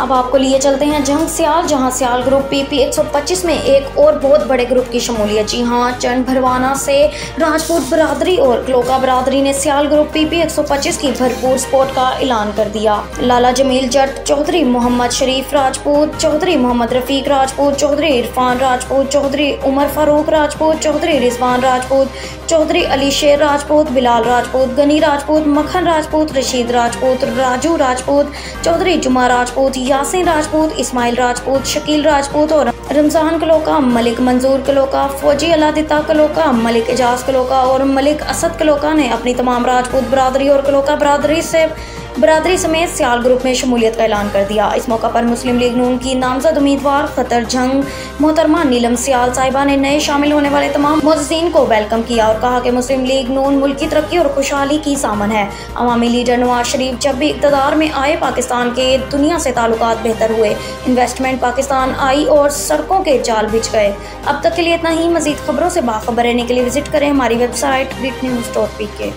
अब आपको लिए चलते हैं जंग सियाल, जहां सियाल ग्रुप पीपी 125 में एक और बहुत बड़े ग्रुप की शमूलियत। जी हां, चंद भरवाना से राजपूत बरादरी और क्लोका बरादरी ने सियाल ग्रुप पीपी 125 की भरपूर सपोर्ट का ऐलान कर दिया। लाला जमील जट चौधरी, मोहम्मद शरीफ राजपूत चौधरी, मोहम्मद रफीक राजपूत चौधरी, इरफान राजपूत चौधरी, उमर फारूक राजपूत चौधरी, रिजवान राजपूत चौधरी, अली शेर राजपूत, बिलाल राजपूत, गनी राजपूत, मक्खन राजपूत, रशीद राजपूत, राजू राजपूत चौधरी, जुमा राजपूत, यासीन राजपूत, इस्माइल राजपूत, शकील राजपूत और रमजान कलोका, मलिक मंजूर कलोका, फौजी अलादिता कलोका, मलिक एजाज कलोका और मलिक असद कलोका ने अपनी तमाम राजपूत बरादरी और कलोका बरादरी समेत सियाल ग्रुप में शमूलियत का ऐलान कर दिया। इस मौका पर मुस्लिम लीग नून की नामजद उम्मीदवार खतर जंग मोहतरमा नीलम सियाल साहिबा ने नए शामिल होने वाले तमाम मोअज़्ज़िन को वेलकम किया और कहा कि मुस्लिम लीग नून मुल्क की तरक्की और खुशहाली की सामन है। अवामी लीडर नवाज शरीफ जब भी इक़्तिदार में आए, पाकिस्तान के दुनिया से ताल्लुकात बेहतर हुए, इन्वेस्टमेंट पाकिस्तान आई और सड़कों के जाल बिछ गए। अब तक के लिए इतना ही। मज़ीद खबरों से बाखबर रहने के लिए विजिट करें हमारी वेबसाइट witnews.pk।